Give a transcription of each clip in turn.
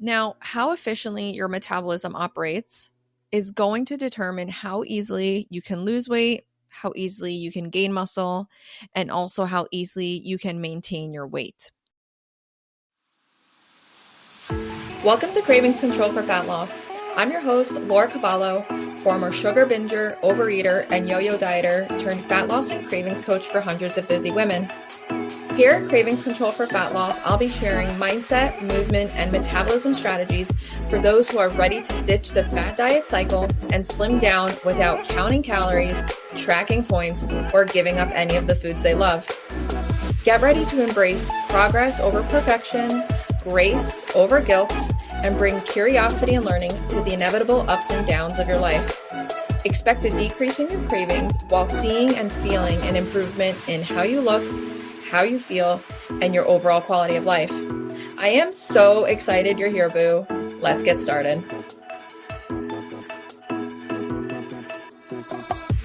Now, how efficiently your metabolism operates is going to determine how easily you can lose weight, how easily you can gain muscle, and also how easily you can maintain your weight. Welcome to Cravings Control for Fat Loss. I'm your host, Laura Cavallo, former sugar binger, overeater, and yo-yo dieter turned fat loss and cravings coach for hundreds of busy women. Here at Cravings Control for Fat Loss, I'll be sharing mindset, movement, and metabolism strategies for those who are ready to ditch the fat diet cycle and slim down without counting calories, tracking points, or giving up any of the foods they love. Get ready to embrace progress over perfection, grace over guilt, and bring curiosity and learning to the inevitable ups and downs of your life. Expect a decrease in your cravings while seeing and feeling an improvement in how you look, how you feel, and your overall quality of life. I am so excited you're here, boo. Let's get started.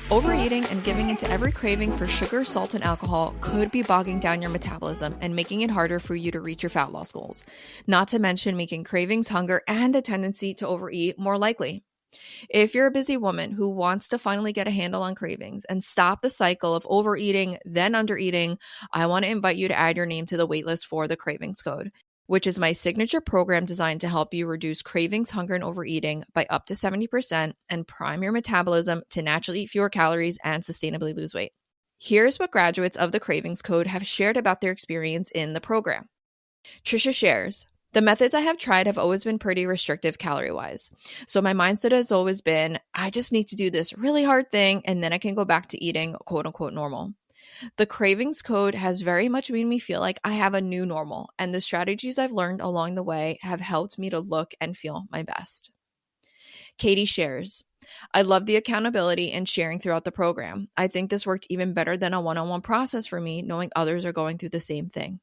Overeating and giving into every craving for sugar, salt, and alcohol could be bogging down your metabolism and making it harder for you to reach your fat loss goals, not to mention making cravings, hunger, and a tendency to overeat more likely. If you're a busy woman who wants to finally get a handle on cravings and stop the cycle of overeating, then undereating, I want to invite you to add your name to the waitlist for the Cravings Code, which is my signature program designed to help you reduce cravings, hunger, and overeating by up to 70% and prime your metabolism to naturally eat fewer calories and sustainably lose weight. Here's what graduates of the Cravings Code have shared about their experience in the program. Trisha shares, the methods I have tried have always been pretty restrictive calorie-wise. So my mindset has always been, I just need to do this really hard thing and then I can go back to eating quote-unquote normal. The Cravings Code has very much made me feel like I have a new normal, and the strategies I've learned along the way have helped me to look and feel my best. Katie shares, I love the accountability and sharing throughout the program. I think this worked even better than a one-on-one process for me, knowing others are going through the same thing.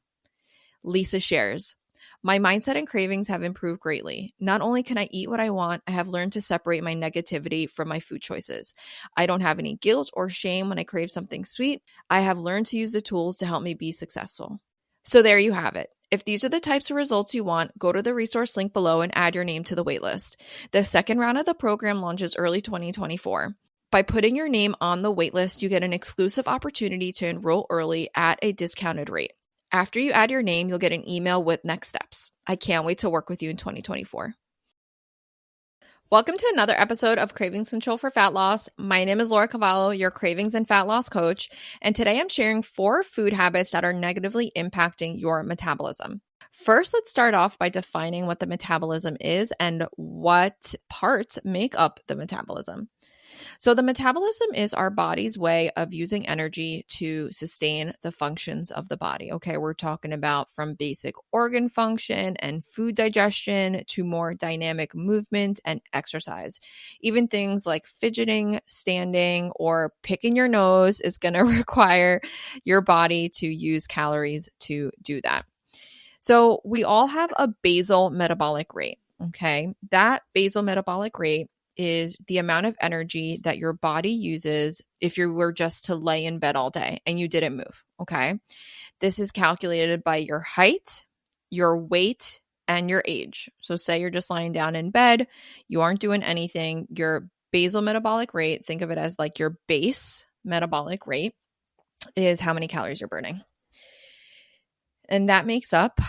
Lisa shares, my mindset and cravings have improved greatly. Not only can I eat what I want, I have learned to separate my negativity from my food choices. I don't have any guilt or shame when I crave something sweet. I have learned to use the tools to help me be successful. So there you have it. If these are the types of results you want, go to the resource link below and add your name to the waitlist. The second round of the program launches early 2024. By putting your name on the waitlist, you get an exclusive opportunity to enroll early at a discounted rate. After you add your name, you'll get an email with next steps. I can't wait to work with you in 2024. Welcome to another episode of Cravings Control for Fat Loss. My name is Laura Cavallo, your cravings and fat loss coach, and today I'm sharing 4 food habits that are negatively impacting your metabolism. First, let's start off by defining what the metabolism is and what parts make up the metabolism. So the metabolism is our body's way of using energy to sustain the functions of the body. Okay, we're talking about from basic organ function and food digestion to more dynamic movement and exercise. Even things like fidgeting, standing, or picking your nose is going to require your body to use calories to do that. So we all have a basal metabolic rate. Okay, that basal metabolic rate is the amount of energy that your body uses if you were just to lay in bed all day and you didn't move, okay? This is calculated by your height, your weight, and your age. So say you're just lying down in bed, you aren't doing anything, your basal metabolic rate, think of it as like your base metabolic rate, is how many calories you're burning. And that makes up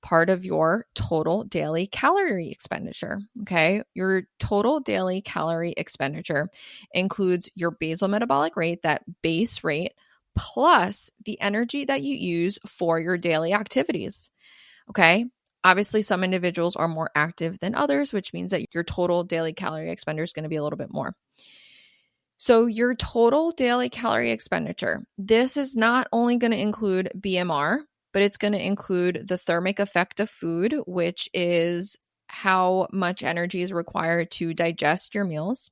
part of your total daily calorie expenditure, okay? Your total daily calorie expenditure includes your basal metabolic rate, that base rate, plus the energy that you use for your daily activities, okay? Obviously, some individuals are more active than others, which means that your total daily calorie expenditure is going to be a little bit more. So your total daily calorie expenditure, this is not only going to include BMR, but it's going to include the thermic effect of food, which is how much energy is required to digest your meals.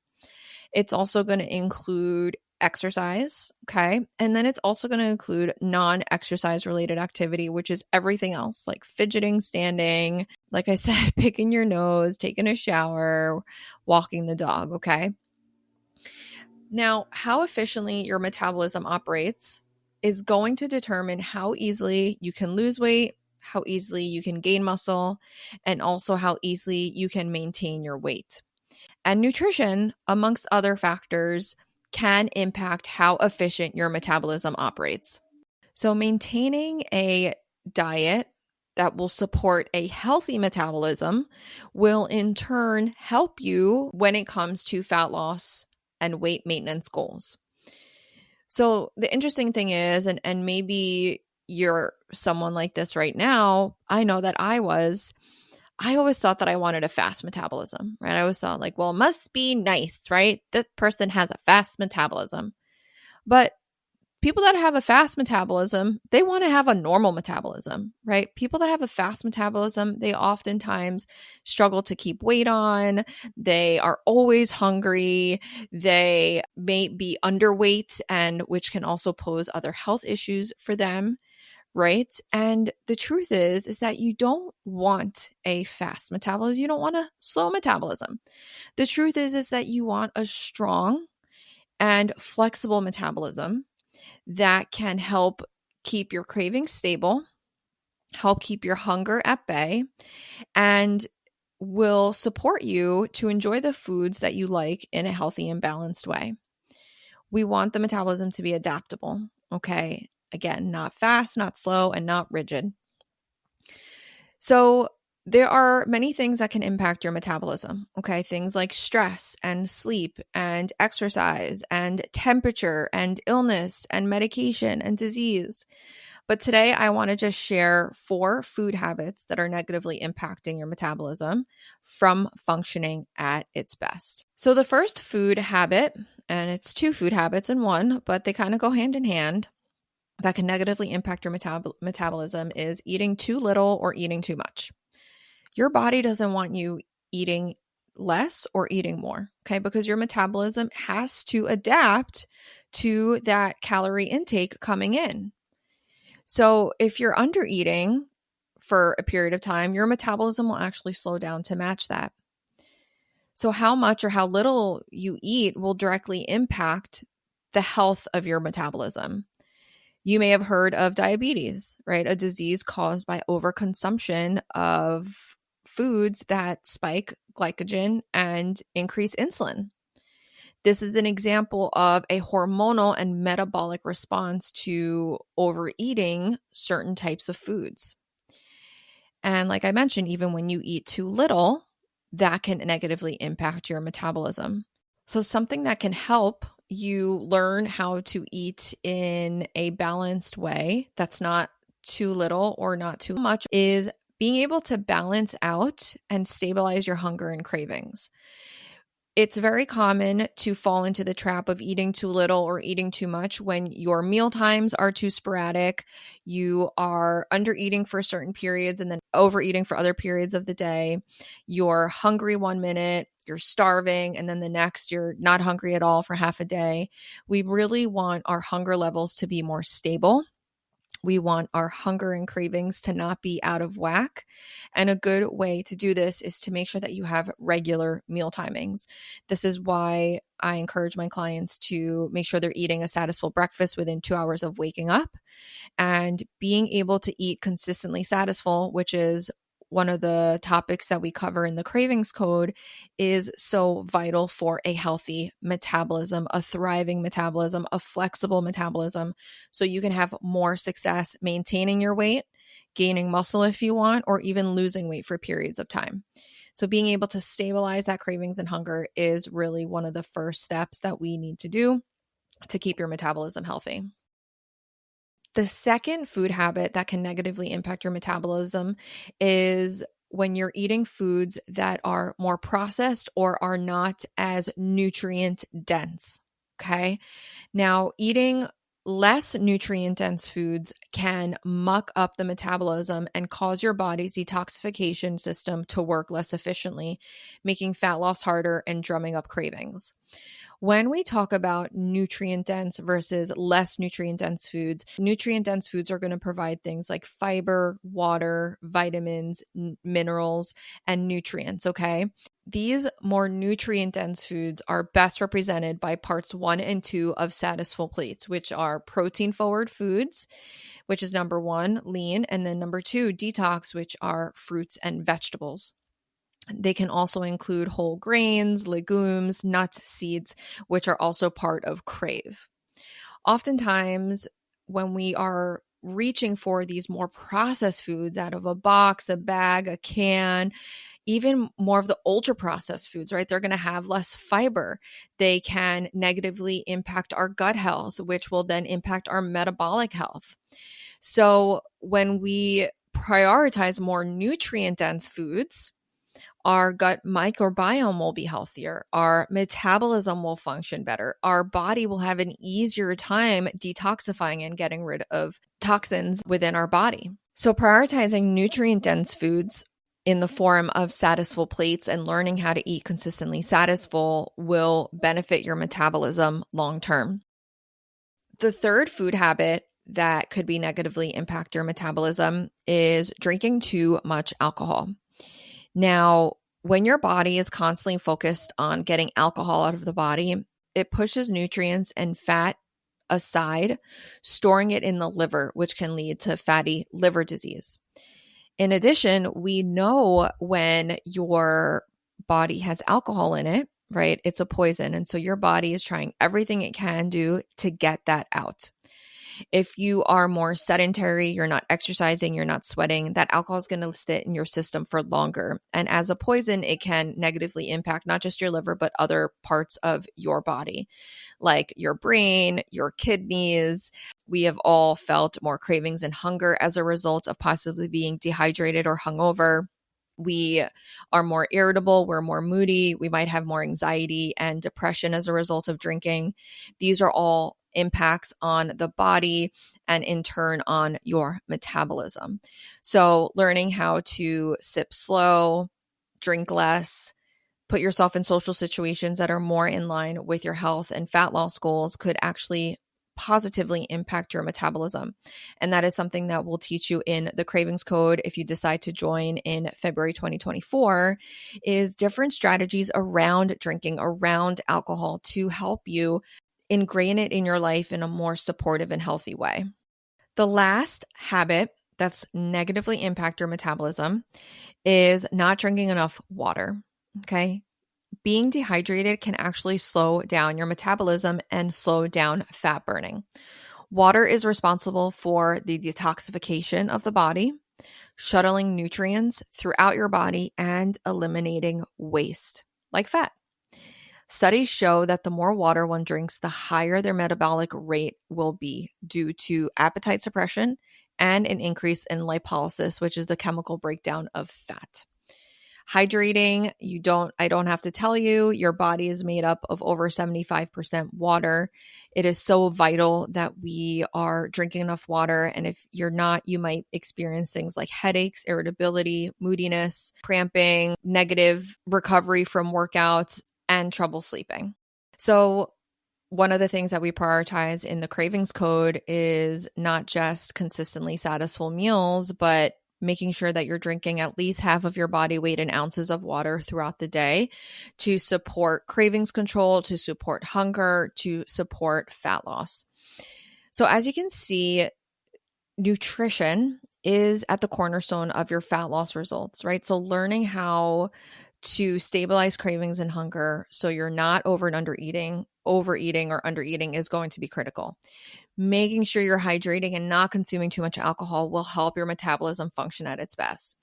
It's also going to include exercise, okay? And then it's also going to include non-exercise related activity, which is everything else, like fidgeting, standing, like I said, picking your nose, taking a shower, walking the dog, okay? Now, how efficiently your metabolism operates is going to determine how easily you can lose weight, how easily you can gain muscle, and also how easily you can maintain your weight. And nutrition, amongst other factors, can impact how efficient your metabolism operates. So, maintaining a diet that will support a healthy metabolism will in turn help you when it comes to fat loss and weight maintenance goals. So, the interesting thing is, and maybe you're someone like this right now, I know that I always thought that I wanted a fast metabolism, right? I always thought, like, well, it must be nice, right? That person has a fast metabolism. But people that have a fast metabolism, they want to have a normal metabolism, right? People that have a fast metabolism, they oftentimes struggle to keep weight on. They are always hungry. They may be underweight, and which can also pose other health issues for them, right? And the truth is that you don't want a fast metabolism. You don't want a slow metabolism. The truth is that you want a strong and flexible metabolism that can help keep your cravings stable, help keep your hunger at bay, and will support you to enjoy the foods that you like in a healthy and balanced way. We want the metabolism to be adaptable, okay? Again, not fast, not slow, and not rigid. So there are many things that can impact your metabolism, okay? Things like stress and sleep and exercise and temperature and illness and medication and disease. But today I want to just share 4 food habits that are negatively impacting your metabolism from functioning at its best. So the first food habit, and it's 2 food habits in one, but they kind of go hand in hand, that can negatively impact your metabolism is eating too little or eating too much. Your body doesn't want you eating less or eating more, okay? Because your metabolism has to adapt to that calorie intake coming in. So if you're under eating for a period of time, your metabolism will actually slow down to match that. So how much or how little you eat will directly impact the health of your metabolism. You may have heard of diabetes, right? A disease caused by overconsumption of foods that spike glycogen and increase insulin. This is an example of a hormonal and metabolic response to overeating certain types of foods. And like I mentioned, even when you eat too little, that can negatively impact your metabolism. So something that can help you learn how to eat in a balanced way that's not too little or not too much is being able to balance out and stabilize your hunger and cravings. It's very common to fall into the trap of eating too little or eating too much when your meal times are too sporadic, you are under eating for certain periods and then overeating for other periods of the day. You're hungry one minute, you're starving, and then the next you're not hungry at all for half a day. We really want our hunger levels to be more stable. We want our hunger and cravings to not be out of whack. And a good way to do this is to make sure that you have regular meal timings. This is why I encourage my clients to make sure they're eating a satisful breakfast within 2 hours of waking up and being able to eat consistently satisful, which is one of the topics that we cover in the Cravings Code, is so vital for a healthy metabolism, a thriving metabolism, a flexible metabolism, so you can have more success maintaining your weight, gaining muscle if you want, or even losing weight for periods of time. So being able to stabilize that cravings and hunger is really one of the first steps that we need to do to keep your metabolism healthy. The second food habit that can negatively impact your metabolism is when you're eating foods that are more processed or are not as nutrient dense. Okay. Now, eating less nutrient dense foods can muck up the metabolism and cause your body's detoxification system to work less efficiently, making fat loss harder and drumming up cravings. When we talk about nutrient dense versus less nutrient dense foods are going to provide things like fiber, water, vitamins, minerals, and nutrients, okay? These more nutrient dense foods are best represented by parts 1 and 2 of satisful plates, which are protein forward foods, which is number one, lean, and then number two, detox, which are fruits and vegetables. They can also include whole grains, legumes, nuts, seeds, which are also part of Crave. Oftentimes, when we are reaching for these more processed foods out of a box, a bag, a can, even more of the ultra processed foods, right? They're going to have less fiber. They can negatively impact our gut health, which will then impact our metabolic health. So when we prioritize more nutrient dense foods, our gut microbiome will be healthier. Our metabolism will function better. Our body will have an easier time detoxifying and getting rid of toxins within our body. So prioritizing nutrient-dense foods in the form of Satisful plates and learning how to eat consistently Satisful will benefit your metabolism long term. The third food habit that could be negatively impact your metabolism is drinking too much alcohol. Now, when your body is constantly focused on getting alcohol out of the body, it pushes nutrients and fat aside, storing it in the liver, which can lead to fatty liver disease. In addition, we know when your body has alcohol in it, right? It's a poison. And so your body is trying everything it can do to get that out. If you are more sedentary, you're not exercising, you're not sweating, that alcohol is going to sit in your system for longer. And as a poison, it can negatively impact not just your liver, but other parts of your body, like your brain, your kidneys. We have all felt more cravings and hunger as a result of possibly being dehydrated or hungover. We are more irritable, we're more moody, we might have more anxiety and depression as a result of drinking. These are all impacts on the body and in turn on your metabolism. So learning how to sip slow, drink less, put yourself in social situations that are more in line with your health and fat loss goals could actually positively impact your metabolism. And that is something that we'll teach you in the Cravings Code if you decide to join in February 2024, is different strategies around drinking, around alcohol to help you ingrain it in your life in a more supportive and healthy way. The last habit that's negatively impact your metabolism is not drinking enough water. Okay. Being dehydrated can actually slow down your metabolism and slow down fat burning. Water is responsible for the detoxification of the body, shuttling nutrients throughout your body, and eliminating waste, like fat. Studies show that the more water one drinks, the higher their metabolic rate will be due to appetite suppression and an increase in lipolysis, which is the chemical breakdown of fat. Hydrating, I don't have to tell you, your body is made up of over 75% water. It is so vital that we are drinking enough water. And if you're not, you might experience things like headaches, irritability, moodiness, cramping, negative recovery from workouts, and trouble sleeping. So one of the things that we prioritize in the Cravings Code is not just consistently satisful meals, but making sure that you're drinking at least half of your body weight in ounces of water throughout the day to support cravings control, to support hunger, to support fat loss. So as you can see, nutrition is at the cornerstone of your fat loss results, right? So learning how to stabilize cravings and hunger so you're not over and overeating or undereating is going to be critical. Making sure you're hydrating and not consuming too much alcohol will help your metabolism function at its best.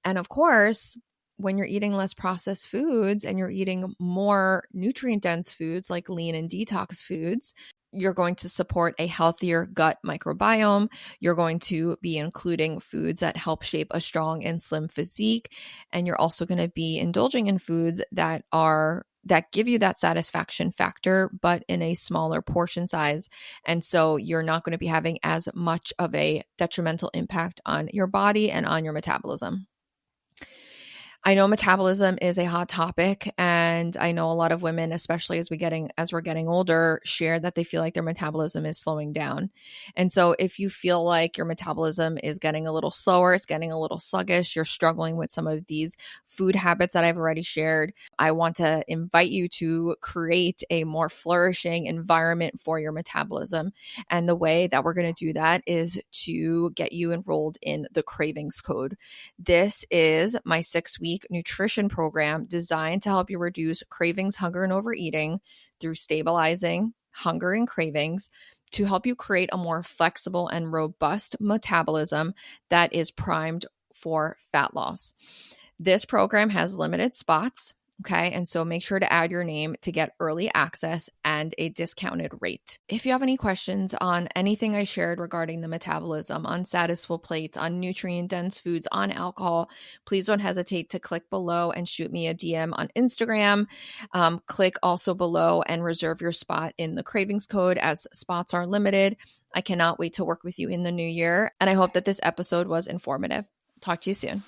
And of course, when you're eating less processed foods and you're eating more nutrient-dense foods like lean and detox foods, you're going to support a healthier gut microbiome. You're going to be including foods that help shape a strong and slim physique. And you're also going to be indulging in foods that give you that satisfaction factor, but in a smaller portion size. And so you're not going to be having as much of a detrimental impact on your body and on your metabolism. I know metabolism is a hot topic, and I know a lot of women, especially as we're getting older, share that they feel like their metabolism is slowing down. And so if you feel like your metabolism is getting a little slower, it's getting a little sluggish, you're struggling with some of these food habits that I've already shared, I want to invite you to create a more flourishing environment for your metabolism. And the way that we're going to do that is to get you enrolled in the Cravings Code. This is my 6-week nutrition program designed to help you reduce cravings, hunger, and overeating through stabilizing hunger and cravings, to help you create a more flexible and robust metabolism that is primed for fat loss. This program has limited spots. Okay. And so make sure to add your name to get early access and a discounted rate. If you have any questions on anything I shared regarding the metabolism, on satisful plates, on nutrient dense foods, on alcohol, please don't hesitate to click below and shoot me a DM on Instagram. Click also below and reserve your spot in the Cravings Code, as spots are limited. I cannot wait to work with you in the new year. And I hope that this episode was informative. Talk to you soon.